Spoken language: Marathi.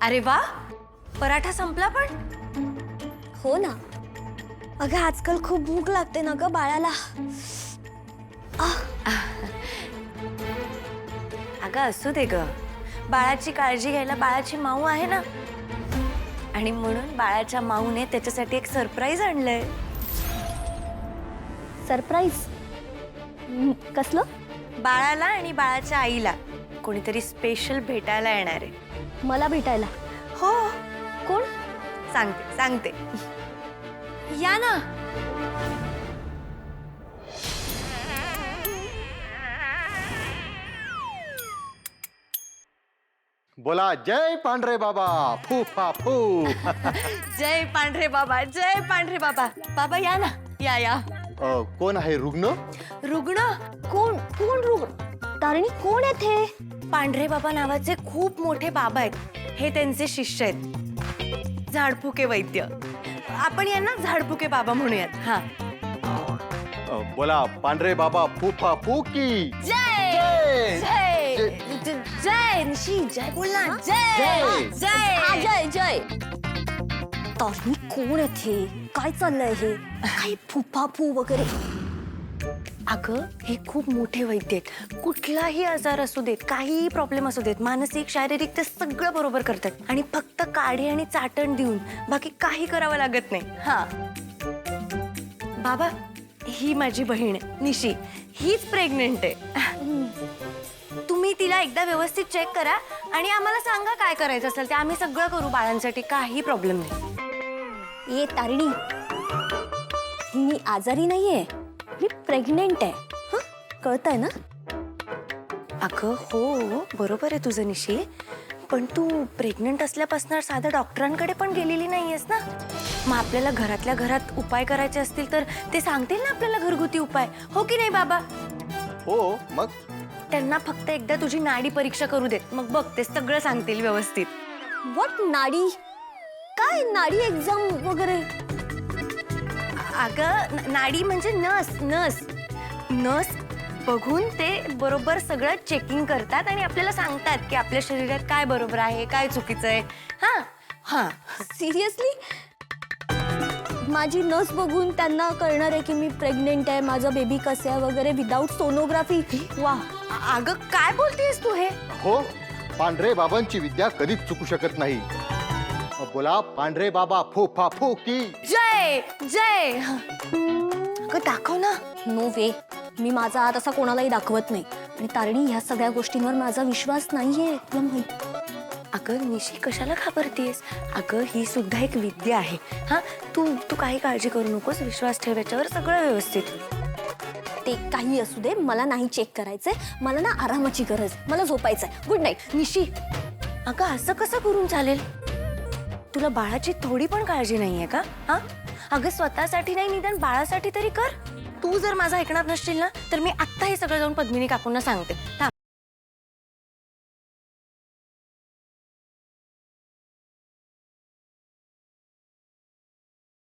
अरे वा, पराठा संपला पण? हो ना. अगं आजकाल खूप भूक लागते ना ग बाळाला. अगं असू दे ग, बाळाची काळजी घ्यायला बाळाची माऊ आहे ना. आणि म्हणून बाळाच्या माऊने त्याच्यासाठी एक सरप्राईज आणलंय. सरप्राईज? कसलं? बाळाला आणि बाळाच्या आईला कोणीतरी स्पेशल भेटायला येणार आहे. मला भेटायला? हो, कोण? सांगते सांगते, या ना. बोला जय पांढरे बाबा फू फा फू. जय पांढरे बाबा, जय पांढरे बाबा. बाबा या ना, या या. कोण आहे रुग्ण? रुग्ण? कोण कोण रुग्ण? तारिणी कोण आहेत हे? पांढरे बाबा नावाचे खूप मोठे बाबा आहेत. हे त्यांचे शिष्य आहेत, झाडफुके वैद्य. आपण यांना झाडफुके बाबा म्हणूयात. हा, बोला पांढरे बाबा फू फा फू की जय जय जय निशी, जय बोल ना. जय जय जय जय. तारिणी कोण आहेत हे? काय चाललंय हे? काही फुफाफू वगैरे? अगं हे खूप मोठे वैद्य आहेत. कुठलाही आजार असू देत, काहीही प्रॉब्लेम असू देत, मानसिक शारीरिक, ते सगळं बरोबर करतात. आणि फक्त काढी आणि चाटण देऊन बाकी काही करावं लागत नाही. हा बाबा, ही माझी बहीण निशी, हीच प्रेग्नेंट आहे. तुम्ही तिला एकदा व्यवस्थित चेक करा आणि आम्हाला सांगा काय करायचं असेल ते. आम्ही सगळं करू बाळांसाठी, काही प्रॉब्लेम नाही. ये तारिणी, मी आजारी नाहीये, मी प्रेग्नेंट आहे. हं, कळतंय ना? अगं हो, बरोबर आहे तुझं निशी, पण तू प्रेग्नंट असल्यापासून साध्या डॉक्टरांकडे पण गेलेली नाहीयेस ना. मग आपल्याला घरातल्या घरात उपाय करायचे असतील तर ते सांगतील ना आपल्याला घरगुती उपाय, हो की नाही बाबा? हो मग त्यांना फक्त एकदा तुझी नाडी परीक्षा करू देत, मग बघ ते सगळं सांगतील व्यवस्थित. व्हॉट नाडी? काय नाडी एक्झाम वगैरे? अगं नाडी म्हणजे नस नस नस बघून ते बरोबर सगळं चेकिंग करतात आणि आपल्याला सांगतात की आपल्या शरीरात काय बरोबर आहे, काय चुकीचं आहे. हा हा, सिरियसली? माझी नस बघून त्यांना कळणार आहे की मी प्रेग्नेंट आहे, माझा बेबी कसं आहे वगैरे, विदाऊट सोनोग्राफी? वा. अगं काय बोलतेस तू हे? हो, पांढरे बाबांची विद्या कधीच चुकू शकत नाही. बोला पांढरे बाबा फू फा फू की जय जय. अगं दाखव ना. नो वे, मी माझा हात असा कोणालाही दाखवत नाही. आणि तारिणी, ह्या सगळ्या गोष्टींवर माझा विश्वास नाहीये, तुला माहिती. अगं निशी, कशाला घाबरतेस? अगं ही सुद्धा एक विद्या आहे. हा, तू तू काही काळजी करू नकोस, विश्वास ठेव याच्यावर, सगळं व्यवस्थित. ते काही असू दे, मला नाही चेक करायचंय. मला ना आरामाची गरज, मला झोपायचंय. Good night. निशी, अगं असं कसं करून चालेल? तुला बाळाची थोडी पण काळजी नाहीये का? हा, अगं स्वतःसाठी नाही, निदान बाळासाठी तरी कर. तू जर माझं ऐकणार नसशील ना, तर मी आत्ता हे सगळं जाऊन पद्मिनी काकूंना सांगते.